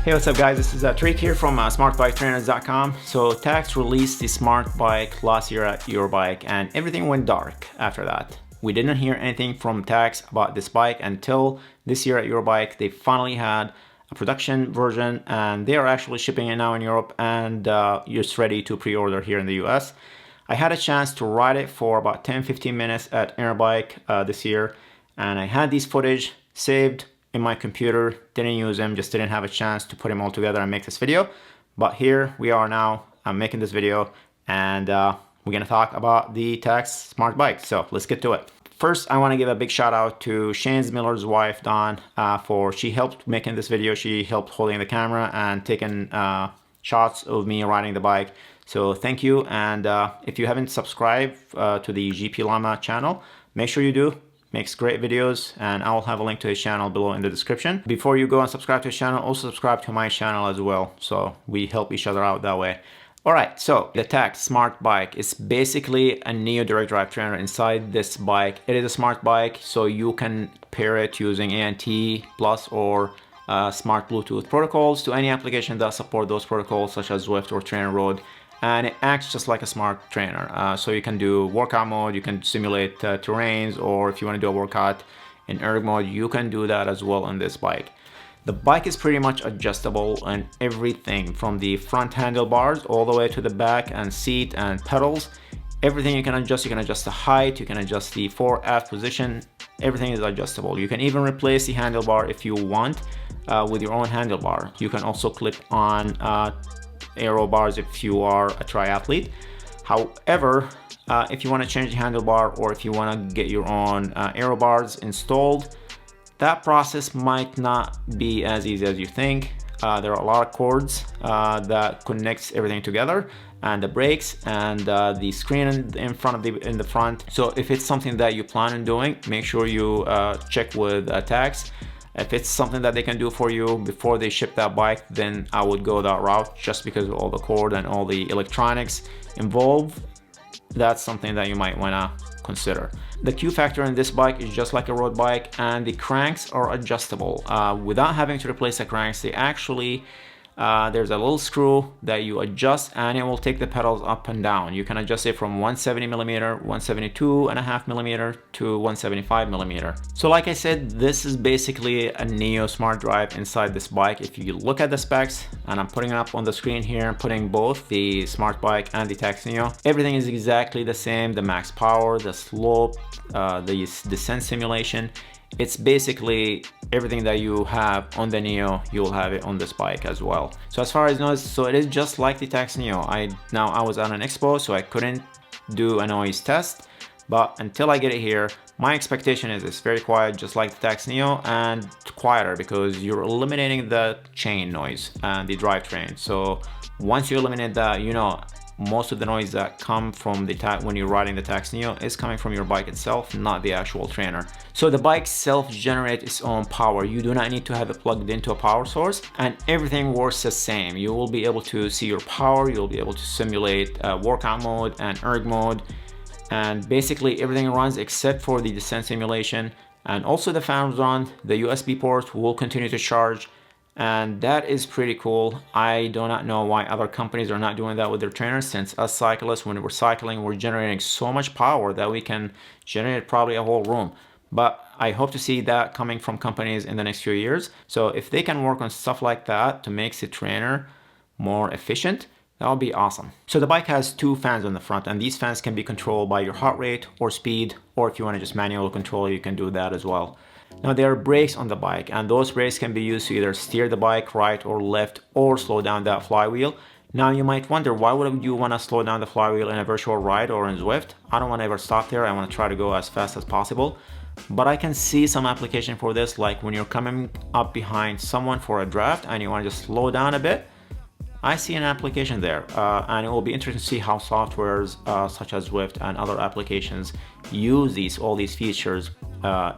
Hey, what's up guys, this is Tariq here from smartbiketrainers.com. So Tacx released the Smart Bike last year at Eurobike and everything went dark after that. We didn't hear anything from Tacx about this bike until this year at Eurobike. They finally had a production version and they are actually shipping it now in Europe and it's ready to pre-order here in the US. I had a chance to ride it for about 10-15 minutes at Eurobike this year, and I had these footage saved in my computer, didn't use them, just didn't have a chance to put them all together and make this video. But here we are now, I'm making this video and we're gonna talk about the Tacx Smart Bike. So let's get to it. First, I wanna give a big shout out to Shane Miller's wife, Dawn, she helped making this video. She helped holding the camera and taking shots of me riding the bike. So thank you. And if you haven't subscribed to the GP Llama channel, make sure you do. Makes great videos, and I will have a link to his channel below in the description. Before you go and subscribe to his channel, also subscribe to my channel as well, so we help each other out that way. Alright, so the Tacx Smart Bike is basically a Neo direct drive trainer inside this bike. It is a smart bike, so you can pair it using ANT Plus or smart Bluetooth protocols to any application that support those protocols, such as Zwift or Trainer Road. And it acts just like a smart trainer. So you can do workout mode, you can simulate terrains, or if you want to do a workout in erg mode, you can do that as well on this bike. The bike is pretty much adjustable and everything from the front handlebars all the way to the back and seat and pedals. Everything you can adjust. You can adjust the height, you can adjust the fore aft position. Everything is adjustable. You can even replace the handlebar if you want with your own handlebar. You can also clip on aero bars if you are a triathlete. However, if you want to change the handlebar or if you want to get your own aero bars installed, that process might not be as easy as you think. There are a lot of cords that connects everything together, and the brakes and the screen in the front. So if it's something that you plan on doing, make sure you check with Tacx. If it's something that they can do for you before they ship that bike, then I would go that route, just because of all the cord and all the electronics involved. That's something that you might want to consider. The Q factor in this bike is just like a road bike, and the cranks are adjustable. Without having to replace the cranks, they actually there's a little screw that you adjust and it will take the pedals up and down. You can adjust it from 170mm, 172.5mm to 175mm. So like I said, this is basically a Neo Smart Drive inside this bike. If you look at the specs, and I'm putting it up on the screen here, I'm putting both the Smart Bike and the Tacx Neo. Everything is exactly the same. The max power, the slope, the descent simulation. It's basically everything that you have on the Neo, you'll have it on this bike as well. So as far as noise, so it is just like the Tacx Neo. I was at an expo, so I couldn't do a noise test, but until I get it here, my expectation is it's very quiet, just like the Tacx Neo, and quieter because you're eliminating the chain noise and the drivetrain. So once you eliminate that, you know, most of the noise that come from the when you're riding the Tacx Neo is coming from your bike itself, not the actual trainer. So the bike self-generates its own power. You do not need to have it plugged into a power source, and everything works the same. You will be able to see your power, you'll be able to simulate workout mode and erg mode, and basically everything runs except for the descent simulation. And also the fans run, the USB port will continue to charge, and that is pretty cool. I do not know why other companies are not doing that with their trainers, since us cyclists, when we're cycling, we're generating so much power that we can generate probably a whole room. But I hope to see that coming from companies in the next few years. So if they can work on stuff like that to make the trainer more efficient, that would be awesome. So the bike has two fans on the front, and these fans can be controlled by your heart rate or speed, or if you want to just manual control, you can do that as well. Now there are brakes on the bike, and those brakes can be used to either steer the bike right or left or slow down that flywheel. Now you might wonder, why would you want to slow down the flywheel in a virtual ride or in Zwift? I don't want to ever stop there. I want to try to go as fast as possible. But I can see some application for this, like when you're coming up behind someone for a draft and you want to just slow down a bit. I see an application there, and it will be interesting to see how softwares such as Zwift and other applications use all these features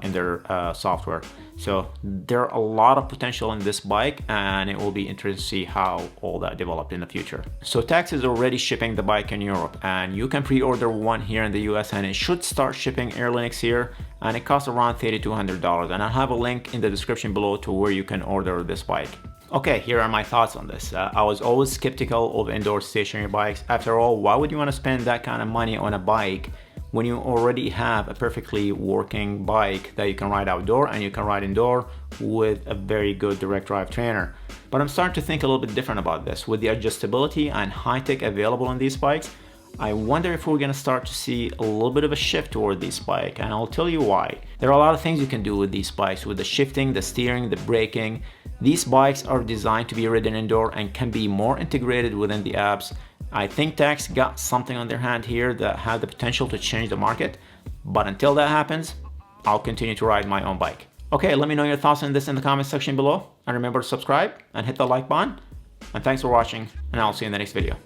in their software. So there are a lot of potential in this bike, and it will be interesting to see how all that developed in the future. So Tacx is already shipping the bike in Europe, and you can pre-order one here in the US, and it should start shipping early next year, and it costs around $3,200. And I'll have a link in the description below to where you can order this bike. Okay, here are my thoughts on this. I was always skeptical of indoor stationary bikes. After all, why would you want to spend that kind of money on a bike when you already have a perfectly working bike that you can ride outdoor and you can ride indoor with a very good direct drive trainer? But I'm starting to think a little bit different about this. With the adjustability and high tech available on these bikes, I wonder if we're going to start to see a little bit of a shift toward this bike, and I'll tell you why. There are a lot of things you can do with these bikes, with the shifting, the steering, the braking. These bikes are designed to be ridden indoor and can be more integrated within the apps. I think Tacx got something on their hand here that has the potential to change the market, but until that happens, I'll continue to ride my own bike. Okay, let me know your thoughts on this in the comment section below, and remember to subscribe and hit the like button. And thanks for watching, and I'll see you in the next video.